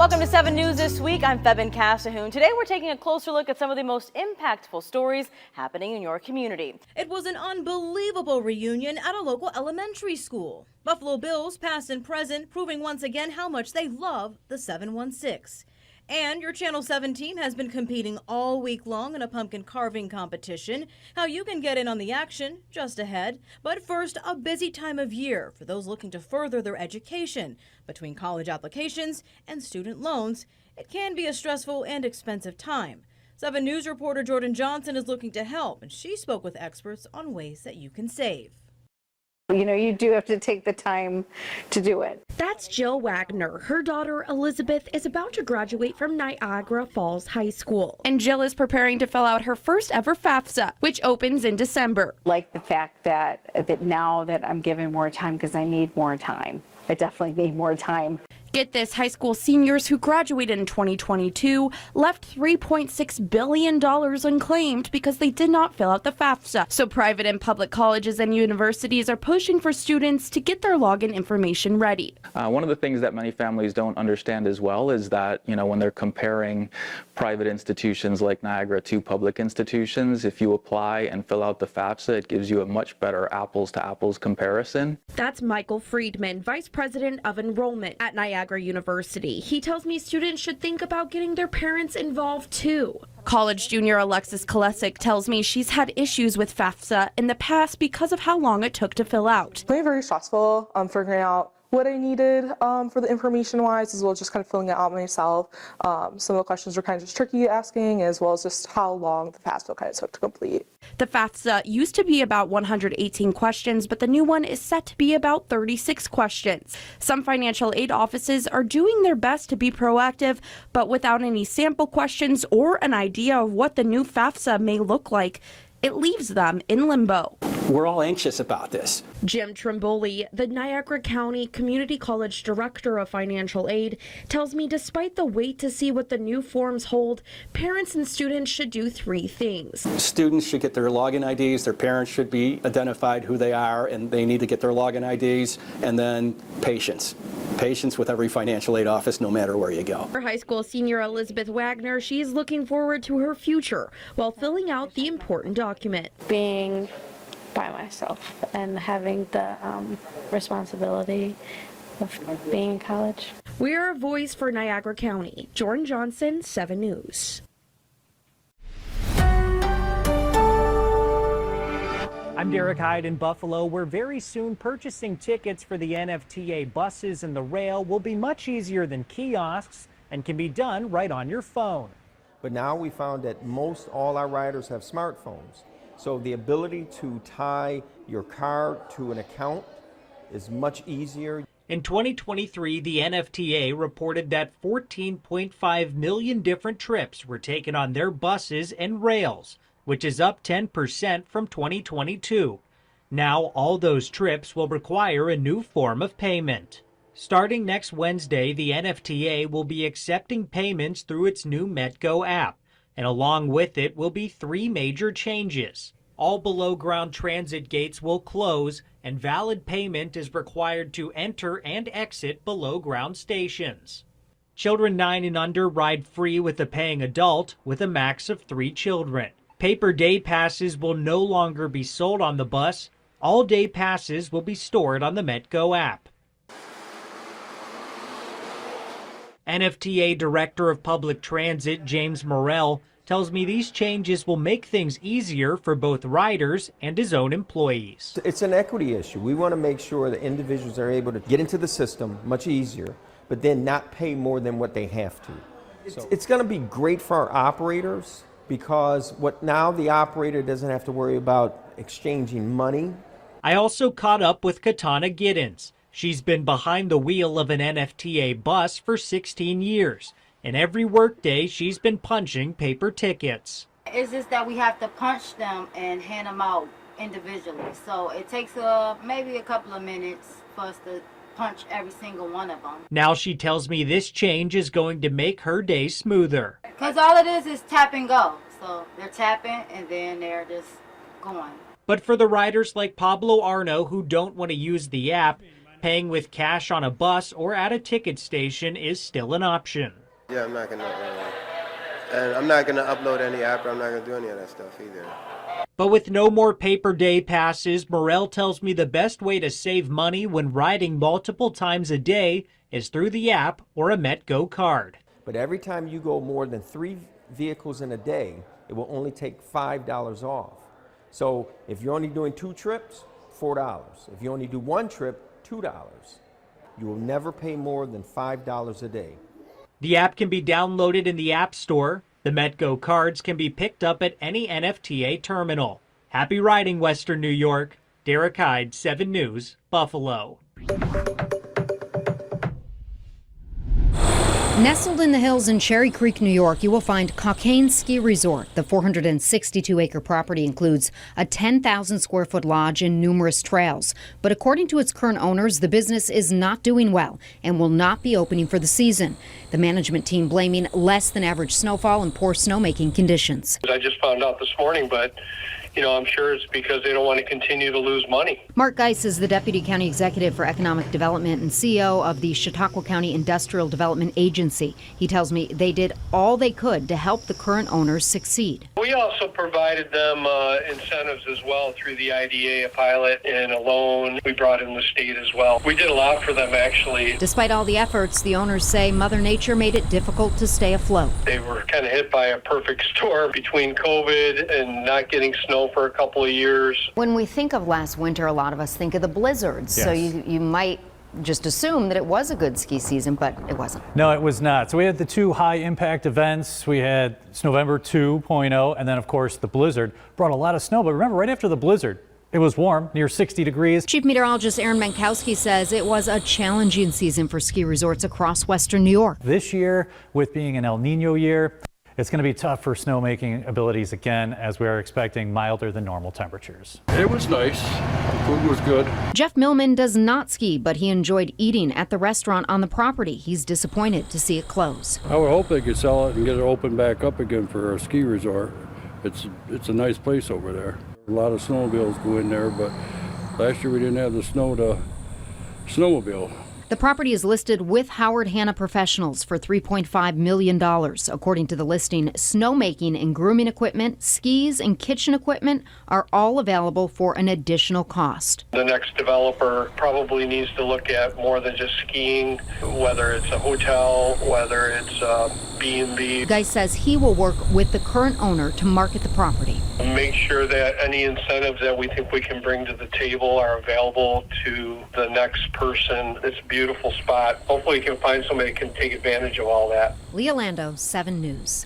Welcome to 7 News This Week. I'm Febin Cassahoon. Today we're taking a closer look at some of the most impactful stories happening in your community. It was an unbelievable reunion at a local elementary school. Buffalo Bills, past and present, proving once again how much they love the 716. And your Channel 7 team has been competing all week long in a pumpkin carving competition. How you can get in on the action, just ahead. But first, a busy time of year for those looking to further their education. Between college applications and student loans, it can be a stressful and expensive time. 7 News reporter Jordan Johnson is looking to help, and she spoke with experts on ways that you can save. You know, you do have to take the time to do it. That's Jill Wagner. Her daughter, Elizabeth, is about to graduate from Niagara Falls High School. And Jill is preparing to fill out her first ever FAFSA, which opens in December. Like the fact that now that I'm given more time because I need more time. I definitely need more time. Get this, high school seniors who graduated in 2022 left $3.6 billion unclaimed because they did not fill out the FAFSA. So private and public colleges and universities are pushing for students to get their login information ready. One of the things that many families don't understand as well is that, when they're comparing private institutions like Niagara to public institutions, if you apply and fill out the FAFSA, it gives you a much better apples to apples comparison. That's Michael Friedman, Vice President of Enrollment at Niagara University. He tells me students should think about getting their parents involved too. College junior Alexis Kolesic tells me she's had issues with FAFSA in the past because of how long it took to fill out. Very stressful figuring out what I needed for the information wise, as well as just kind of filling it out myself. Some of the questions were kind of just tricky asking, as well as just how long the FAFSA kind of took to complete. The FAFSA used to be about 118 questions, but the new one is set to be about 36 questions. Some financial aid offices are doing their best to be proactive, but without any sample questions or an idea of what the new FAFSA may look like, it leaves them in limbo. We're all anxious about this. Jim Trimboli, the Niagara County Community College Director of Financial Aid, tells me despite the wait to see what the new forms hold, parents and students should do 3 things. Students should get their login IDs, their parents should be identified who they are, and they need to get their login IDs, and then patience. Patience with every financial aid office, no matter where you go. For high school senior Elizabeth Wagner, she's looking forward to her future while filling out the important document. Being by myself and having the responsibility of being in college. We're a voice for Niagara County. Jordan Johnson, 7 News. I'm Derek Hyde in Buffalo, where very soon purchasing tickets for the NFTA buses and the rail will be much easier than kiosks and can be done right on your phone. But now we found that most all our riders have smartphones. So the ability to tie your card to an account is much easier. In 2023, the NFTA reported that 14.5 million different trips were taken on their buses and rails, which is up 10% from 2022. Now all those trips will require a new form of payment. Starting next Wednesday, the NFTA will be accepting payments through its new MetGo app. And along with it will be 3 major changes. All below-ground transit gates will close, and valid payment is required to enter and exit below-ground stations. Children 9 and under ride free with a paying adult with a max of 3 children. Paper day passes will no longer be sold on the bus. All day passes will be stored on the MetGo app. NFTA Director of Public Transit James Morrell tells me these changes will make things easier for both riders and his own employees. It's an equity issue. We want to make sure that individuals are able to get into the system much easier, but then not pay more than what they have to. So it's going to be great for our operators because now the operator doesn't have to worry about exchanging money. I also caught up with Katana Giddens. She's been behind the wheel of an NFTA bus for 16 years, and every workday she's been punching paper tickets. It's just that we have to punch them and hand them out individually. So it takes maybe a couple of minutes for us to punch every single one of them. Now she tells me this change is going to make her day smoother. Because all it is tap and go. So they're tapping and then they're just going. But for the riders like Pablo Arno who don't want to use the app, Paying with cash on a bus or at a ticket station is still an option. Yeah, I'm not gonna upload any app, or I'm not gonna do any of that stuff either. But with no more paper day passes, Morel tells me the best way to save money when riding multiple times a day is through the app or a MetGo card. But every time you go more than 3 vehicles in a day, it will only take $5 off. So if you're only doing 2 trips, $4. If you only do 1 trip, $2. You will never pay more than $5 a day. The app can be downloaded in the App Store. The MetGo cards can be picked up at any NFTA terminal. Happy riding, Western New York. Derek Hyde, 7 News, Buffalo. Nestled in the hills in Cherry Creek, New York, you will find Cockaigne Ski Resort. The 462-acre property includes a 10,000 square foot lodge and numerous trails. But according to its current owners, the business is not doing well and will not be opening for the season. The management team blaming less than average snowfall and poor snowmaking conditions. I just found out this morning, but I'm sure it's because they don't want to continue to lose money. Mark Geis is the Deputy County Executive for Economic Development and CEO of the Chautauqua County Industrial Development Agency. He tells me they did all they could to help the current owners succeed. We also provided them incentives as well through the IDA, a pilot, and a loan. We brought in the state as well. We did a lot for them, actually. Despite all the efforts, the owners say Mother Nature made it difficult to stay afloat. They were kind of hit by a perfect storm between COVID and not getting snow for a couple of years. When we think of last winter, a lot of us think of the blizzards. Yes. So you might just assume that it was a good ski season, but it wasn't. No, it was not. So we had the 2 high impact events. We had Snowember 2.0, and then of course the blizzard brought a lot of snow. But remember, right after the blizzard, it was warm, near 60 degrees. Chief Meteorologist Aaron Mankowski says it was a challenging season for ski resorts across Western New York. This year, with being an El Nino year, it's going to be tough for snowmaking abilities again, as we are expecting milder than normal temperatures. It was nice. The food was good. Jeff Millman does not ski, but he enjoyed eating at the restaurant on the property. He's disappointed to see it close. I would hope they could sell it and get it open back up again for a ski resort. It's a nice place over there. A lot of snowmobiles go in there, but last year we didn't have the snow to snowmobile. The property is listed with Howard Hanna Professionals for $3.5 million. According to the listing, snowmaking and grooming equipment, skis, and kitchen equipment are all available for an additional cost. The next developer probably needs to look at more than just skiing, whether it's a hotel, whether it's a B&B. Geis says he will work with the current owner to market the property. Make sure that any incentives that we think we can bring to the table are available to the next person. It's a beautiful spot. Hopefully we can find somebody that can take advantage of all that. Leah Lando, 7 News.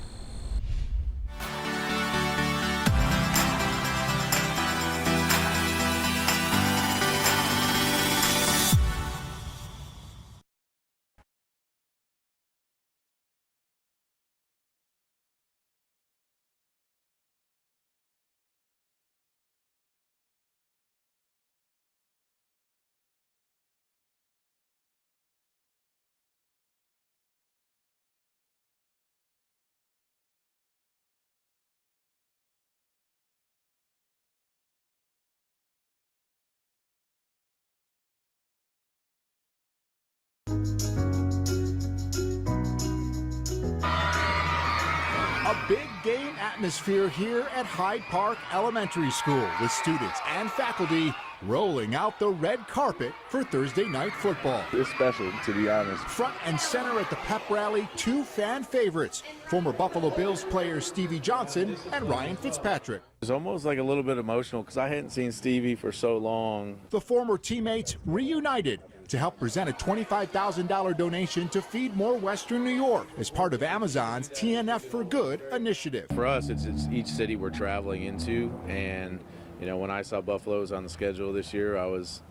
A big game atmosphere here at Hyde Park Elementary School, with students and faculty rolling out the red carpet for Thursday night football. It's special, to be honest. Front and center at the pep rally, 2 fan favorites, former Buffalo Bills players Stevie Johnson and Ryan Fitzpatrick. It's almost like a little bit emotional because I hadn't seen Stevie for so long. The former teammates reunited to help present a $25,000 donation to feed more Western New York as part of Amazon's TNF for Good initiative. For us, it's each city we're traveling into, and when I saw Buffalo's on the schedule this year, I was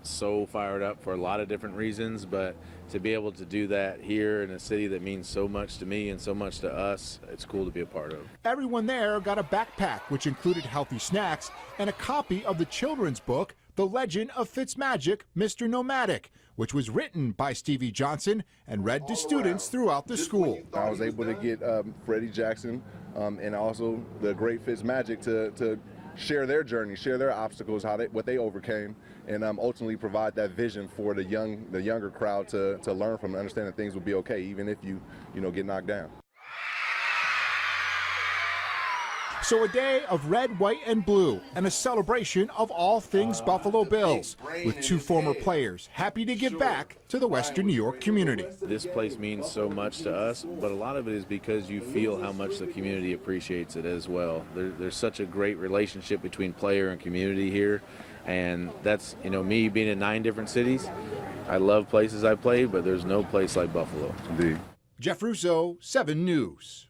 so fired up for a lot of different reasons, but to be able to do that here in a city that means so much to me and so much to us, it's cool to be a part of. Everyone there got a backpack which included healthy snacks and a copy of the children's book, The Legend of Fitzmagic, Mr. Nomadic, which was written by Stevie Johnson and read to students throughout the school. I was able to get Freddie Jackson and also the great Fitzmagic to share their journey, share their obstacles, what they overcame, and ultimately provide that vision for the younger crowd to learn from and understand that things will be okay, even if you get knocked down. So a day of red, white, and blue, and a celebration of all things Buffalo Bills, with two former players happy to give back to the Western New York community. This place means so much to us, but a lot of it is because you feel how much the community appreciates it as well. There's such a great relationship between player and community here, and that's, me being in 9 different cities. I love places I played, but there's no place like Buffalo. Indeed. Jeff Russo, 7 News.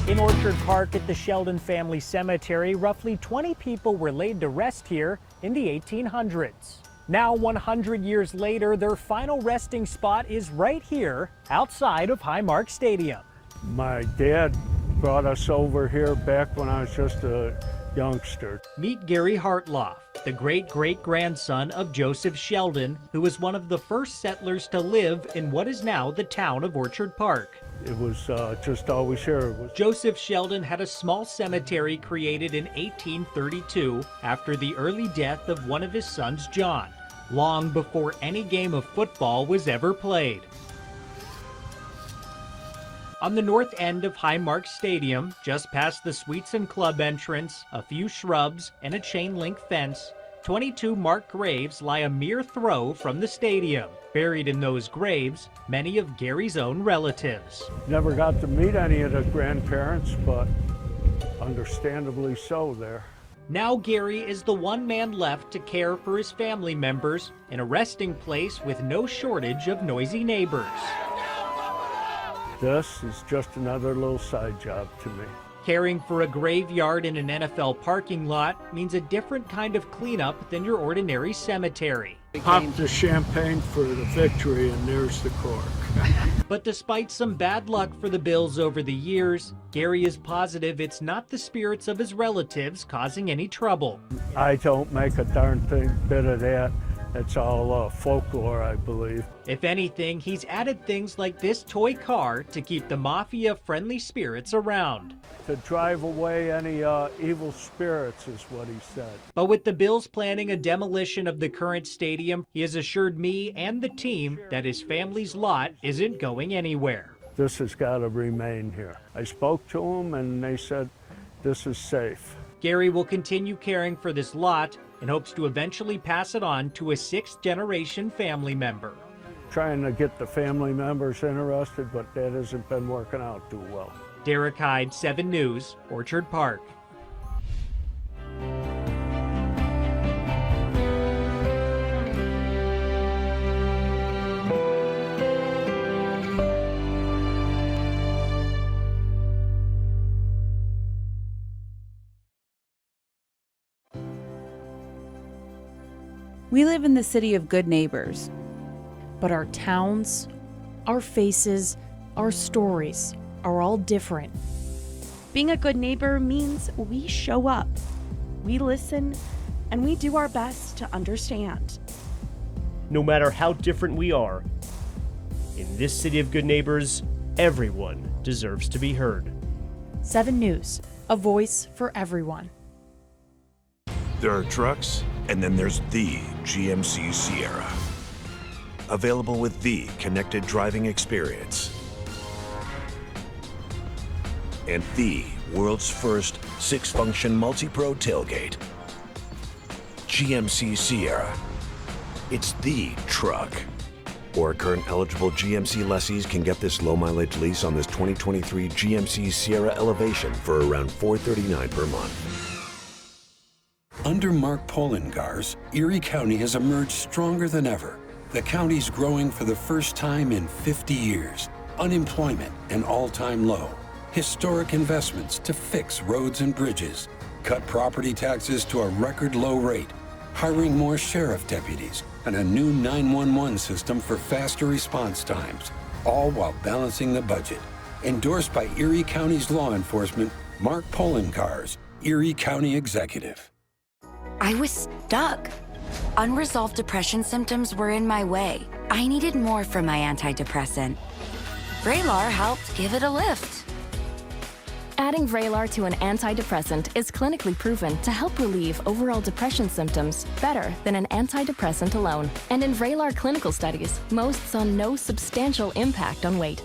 In Orchard Park at the Sheldon Family Cemetery, roughly 20 people were laid to rest here in the 1800s. Now, 100 years later, their final resting spot is right here outside of Highmark Stadium. My dad brought us over here back when I was just a youngster. Meet Gary Hartloff, the great-great-grandson of Joseph Sheldon, who was one of the first settlers to live in what is now the town of Orchard Park. It was just always here. Joseph Sheldon had a small cemetery created in 1832 after the early death of one of his sons, John, long before any game of football was ever played. On the north end of Highmark Stadium, just past the Suites and Club entrance, a few shrubs, and a chain-link fence, 22 marked graves lie a mere throw from the stadium. Buried in those graves, many of Gary's own relatives. Never got to meet any of the grandparents, but understandably so there. Now Gary is the one man left to care for his family members in a resting place with no shortage of noisy neighbors. This is just another little side job to me. Caring for a graveyard in an NFL parking lot means a different kind of cleanup than your ordinary cemetery. Pop the champagne for the victory, and there's the cork. But despite some bad luck for the Bills over the years, Gary is positive it's not the spirits of his relatives causing any trouble. I don't make a darn bit of that. It's all folklore, I believe. If anything, he's added things like this toy car to keep the mafia-friendly spirits around. To drive away any evil spirits is what he said. But with the Bills planning a demolition of the current stadium, he has assured me and the team that his family's lot isn't going anywhere. This has got to remain here. I spoke to them and they said this is safe. Gary will continue caring for this lot and hopes to eventually pass it on to a 6th-generation family member. Trying to get the family members interested, but that hasn't been working out too well. Derek Hyde, 7 News, Orchard Park. We live in the city of good neighbors, but our towns, our faces, our stories are all different. Being a good neighbor means we show up, we listen, and we do our best to understand. No matter how different we are, in this city of good neighbors, everyone deserves to be heard. 7 News, a voice for everyone. There are trucks, and then there's the GMC Sierra. Available with the connected driving experience. And the world's first 6-function multi-pro tailgate. GMC Sierra. It's the truck. Or current eligible GMC lessees can get this low-mileage lease on this 2023 GMC Sierra Elevation for around $439 per month. Under Mark Poloncarz, Erie County has emerged stronger than ever. The county's growing for the first time in 50 years. Unemployment an all-time low. Historic investments to fix roads and bridges. Cut property taxes to a record low rate. Hiring more sheriff deputies and a new 911 system for faster response times. All while balancing the budget. Endorsed by Erie County's law enforcement, Mark Poloncarz, Erie County Executive. I was stuck. Unresolved depression symptoms were in my way. I needed more from my antidepressant. Vraylar helped give it a lift. Adding Vraylar to an antidepressant is clinically proven to help relieve overall depression symptoms better than an antidepressant alone. And in Vraylar clinical studies, most saw no substantial impact on weight.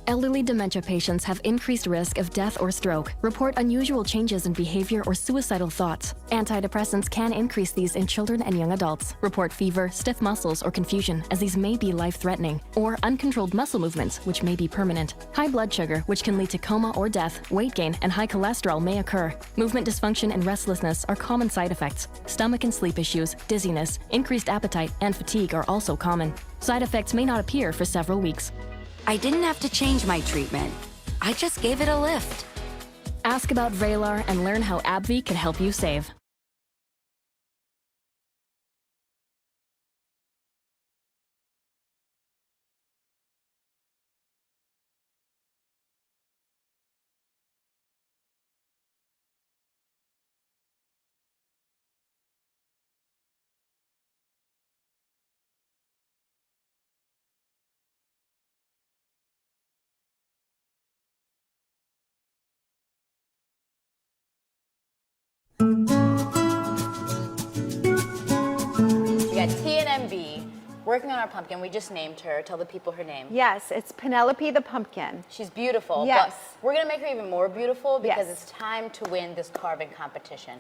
Elderly dementia patients have increased risk of death or stroke, report unusual changes in behavior or suicidal thoughts. Antidepressants can increase these in children and young adults, report fever, stiff muscles, or confusion, as these may be life-threatening, or uncontrolled muscle movements, which may be permanent. High blood sugar, which can lead to coma or death, weight gain, and high cholesterol may occur. Movement dysfunction and restlessness are common side effects. Stomach and sleep issues, dizziness, increased appetite, and fatigue are also common. Side effects may not appear for several weeks. I didn't have to change my treatment. I just gave it a lift. Ask about Vraylar and learn how AbbVie can help you save. We got T and MB working on our pumpkin. We just named her. Tell the people her name. Yes, it's Penelope the pumpkin. She's beautiful. Yes. But we're gonna make her even more beautiful because Yes. it's time to win this carving competition.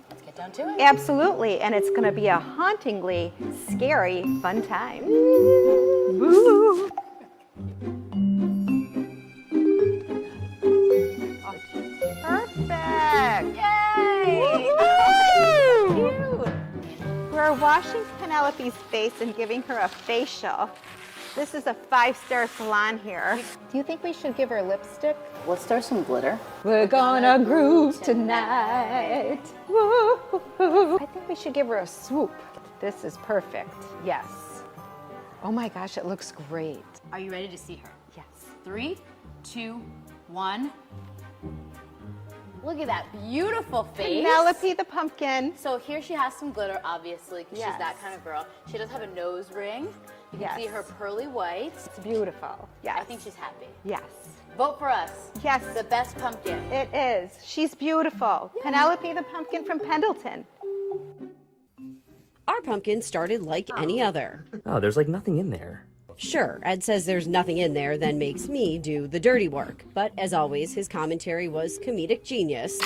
Let's get down to it. Absolutely, and it's going to be a hauntingly scary, fun time. Woo. Perfect! Yay! Cute. We're washing Penelope's face and giving her a facial. This is a 5-star salon here. Do you think we should give her lipstick? Let's throw some glitter. We're gonna groove tonight. Woo. I think we should give her a swoop. This is perfect. Yes. Oh my gosh, it looks great. Are you ready to see her? Yes. 3, 2, 1. Look at that beautiful face. Penelope the pumpkin. So here she has some glitter, obviously, because Yes. she's that kind of girl. She does have a nose ring. You can Yes. see her pearly whites. It's beautiful. Yes. I think she's happy. Yes. Vote for us. Yes. The best pumpkin. It is. She's beautiful. Penelope the pumpkin from Pendleton. Our pumpkin started like any other. Oh, there's like nothing in there. Sure, Ed says there's nothing in there, then makes me do the dirty work. But as always, his commentary was comedic genius.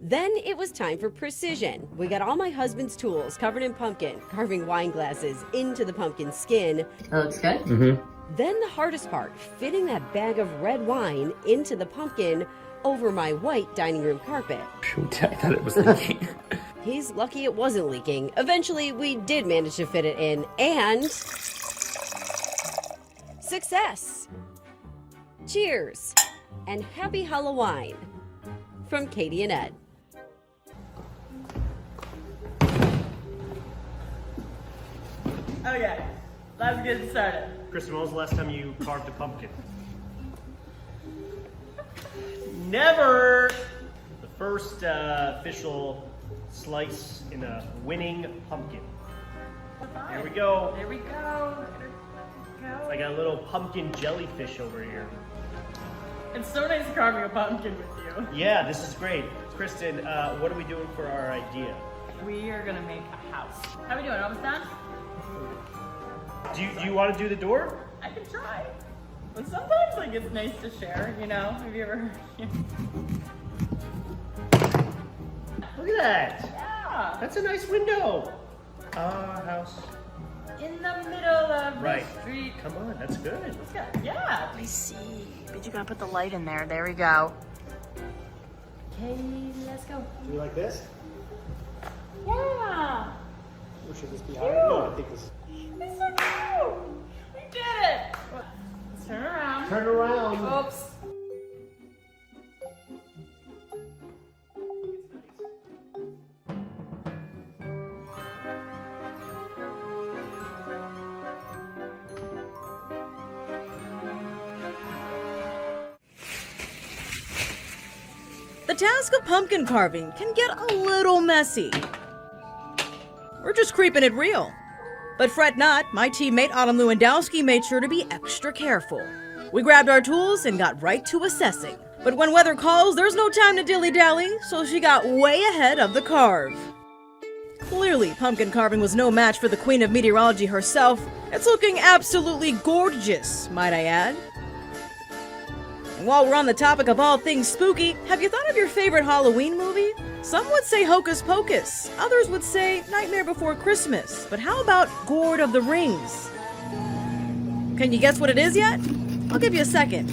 Then it was time for precision. We got all my husband's tools covered in pumpkin, carving wine glasses into the pumpkin skin. That looks good. Mm-hmm. Then the hardest part, fitting that bag of red wine into the pumpkin over my white dining room carpet. Shoot, I thought it was leaking. He's lucky it wasn't leaking. Eventually, we did manage to fit it in, and success! Cheers! And happy Halloween from Katie and Ed. Okay, let's get started. Kristen, when was the last time you carved a pumpkin? Never! The first official slice in a winning pumpkin. There we go. There we go. I got a little pumpkin jellyfish over here. It's so nice carving a pumpkin with you. Yeah, this is great. Kristen, what are we doing for our idea? We are gonna make a house. How are we doing? Almost done? Do you want to do the door? I can try. But sometimes like it's nice to share, you know? Have you ever Look at that. Yeah. That's a nice window. Our house. In the middle of Right. the street. Come on, that's good. Let's go. Yeah. I see. But you gotta put the light in there. There we go. Okay, let's go. Do you like this? Yeah. Or should this be higher? No, I think this. It's so cute. We did it. Let's turn around. Turn around. Oops. The task of pumpkin carving can get a little messy. We're just creeping it real. But fret not, my teammate Autumn Lewandowski made sure to be extra careful. We grabbed our tools and got right to assessing. But when weather calls, there's no time to dilly-dally, so she got way ahead of the carve. Clearly, pumpkin carving was no match for the queen of meteorology herself. It's looking absolutely gorgeous, might I add. And while we're on the topic of all things spooky, have you thought of your favorite Halloween movie? Some would say Hocus Pocus, others would say Nightmare Before Christmas, but how about Lord of the Rings? Can you guess what it is yet? I'll give you a second.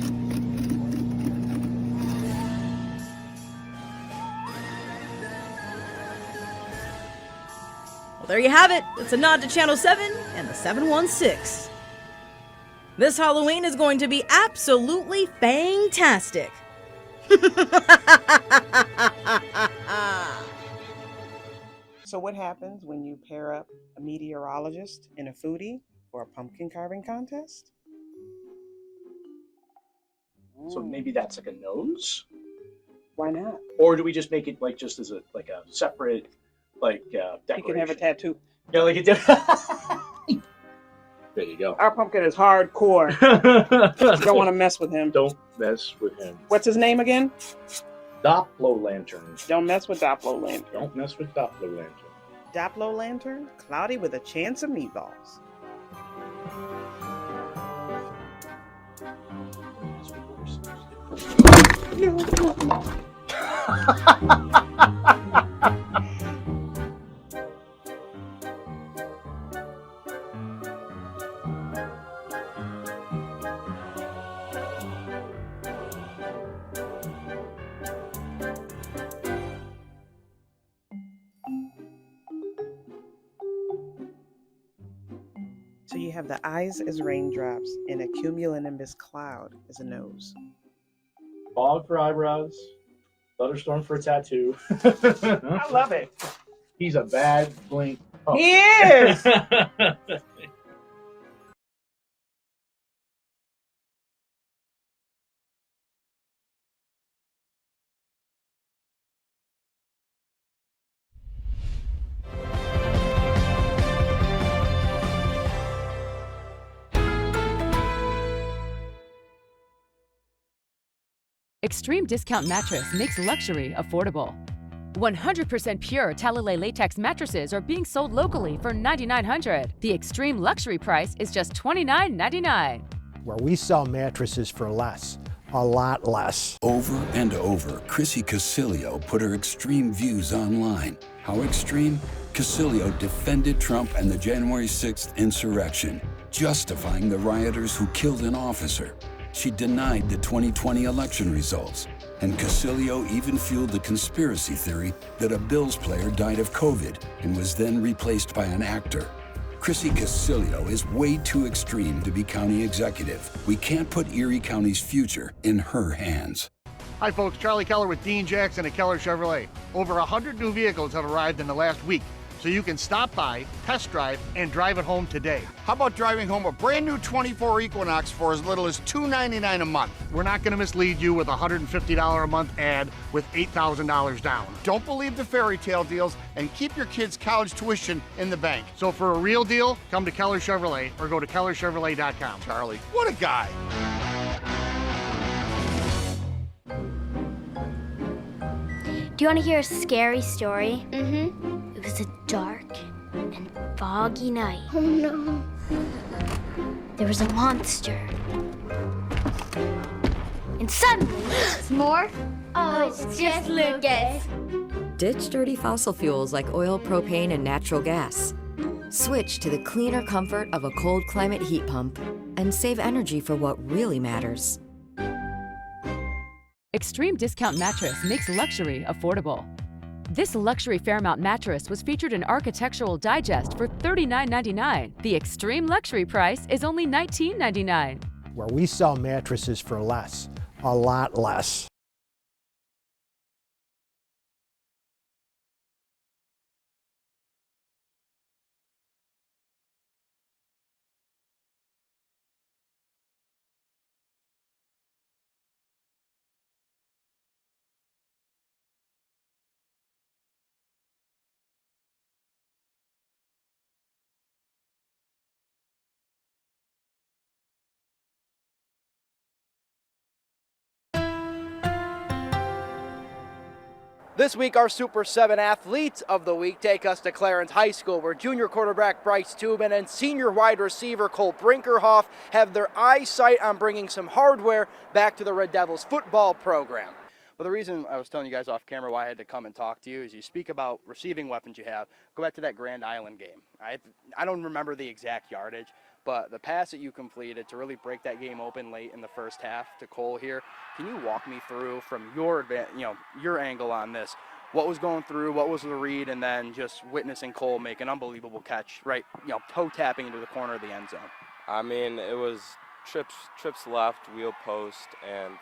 Well, there you have it. It's a nod to Channel 7 and the 716. This Halloween is going to be absolutely fantastic. So what happens when you pair up a meteorologist and a foodie for a pumpkin carving contest? So maybe that's like a nose? Why not? Or do we just make it like just as a separate decoration? You can have a tattoo. Yeah, like it. There you go. Our pumpkin is hardcore. Don't want to mess with him. Don't mess with him. What's his name again? Doplo Lantern. Don't mess with Doplo Lantern. Don't mess with Doplo Lantern. Doplo Lantern, cloudy with a chance of meatballs. So you have the eyes as raindrops and a cumulonimbus cloud as a nose. Fog for eyebrows. Thunderstorm for a tattoo. I love it. He's a bad blink. Oh. He is! Extreme Discount Mattress makes luxury affordable. 100% pure Talalay latex mattresses are being sold locally for $9,900. The extreme luxury price is just $29.99. Where we sell mattresses for less, a lot less. Over and over, Chrissy Casilio put her extreme views online. How extreme? Casilio defended Trump and the January 6th insurrection, justifying the rioters who killed an officer. She denied the 2020 election results. And Casilio even fueled the conspiracy theory that a Bills player died of COVID and was then replaced by an actor. Chrissy Casilio is way too extreme to be county executive. We can't put Erie County's future in her hands. Hi folks, Charlie Keller with Dean Jackson at Keller Chevrolet. Over 100 new vehicles have arrived in the last week, so you can stop by, test drive, and drive it home today. How about driving home a brand new 24 Equinox for as little as $299 a month? We're not gonna mislead you with a $150 a month ad with $8,000 down. Don't believe the fairy tale deals and keep your kids' college tuition in the bank. So for a real deal, come to Keller Chevrolet or go to kellerchevrolet.com. Charlie, what a guy. Do you want to hear a scary story? Mm-hmm. It was a dark and foggy night. Oh no. There was a monster. And suddenly... More? Oh, it's just Lucas. Ditch dirty fossil fuels like oil, propane, and natural gas. Switch to the cleaner comfort of a cold climate heat pump and save energy for what really matters. Extreme Discount Mattress makes luxury affordable. This luxury Fairmount mattress was featured in Architectural Digest for $39.99. The extreme luxury price is only $19.99. Where we sell mattresses for less, a lot less. This week, our Super 7 Athletes of the Week take us to Clarence High School, where junior quarterback Bryce Tubin and senior wide receiver Cole Brinkerhoff have their eyesight on bringing some hardware back to the Red Devils football program. But the reason I was telling you guys off camera why I had to come and talk to you is you speak about receiving weapons you have. Go back to that Grand Island game. I don't remember the exact yardage, but the pass that you completed to really break that game open late in the first half to Cole here, can you walk me through from your angle on this? What was going through, what was the read, and then just witnessing Cole make an unbelievable catch, right, toe tapping into the corner of the end zone? I mean, it was trips left, wheel post, and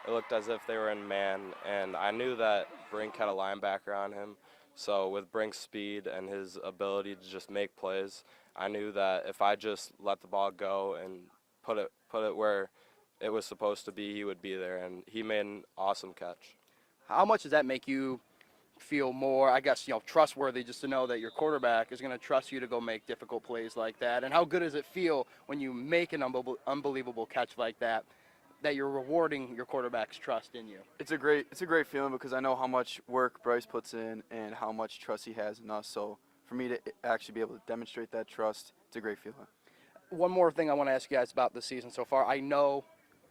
it looked as if they were in man, and I knew that Brink had a linebacker on him, so with Brink's speed and his ability to just make plays, I knew that if I just let the ball go and put it where it was supposed to be, he would be there, and he made an awesome catch. How much does that make you feel more, I guess, trustworthy, just to know that your quarterback is going to trust you to go make difficult plays like that? And how good does it feel when you make an unbelievable catch like that, that you're rewarding your quarterback's trust in you? It's a great feeling because I know how much work Bryce puts in and how much trust he has in us. So for me to actually be able to demonstrate that trust, it's a great feeling. One more thing I want to ask you guys about the season so far. I know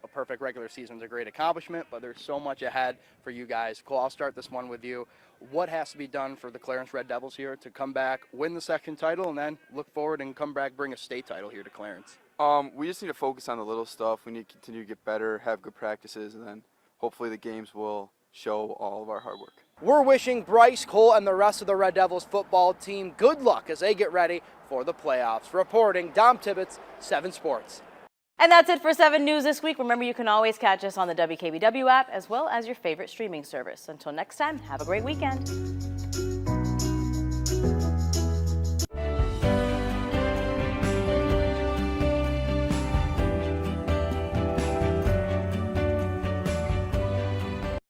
a perfect regular season is a great accomplishment, but there's so much ahead for you guys. Cole, I'll start this one with you. What has to be done for the Clarence Red Devils here to come back, win the second title, and then look forward and come back, bring a state title here to Clarence? We just need to focus on the little stuff. We need to continue to get better, have good practices, and then hopefully the games will show all of our hard work. We're wishing Bryce, Cole, and the rest of the Red Devils football team good luck as they get ready for the playoffs. Reporting, Dom Tibbetts, 7 Sports. And that's it for 7 News this week. Remember, you can always catch us on the WKBW app as well as your favorite streaming service. Until next time, have a great weekend.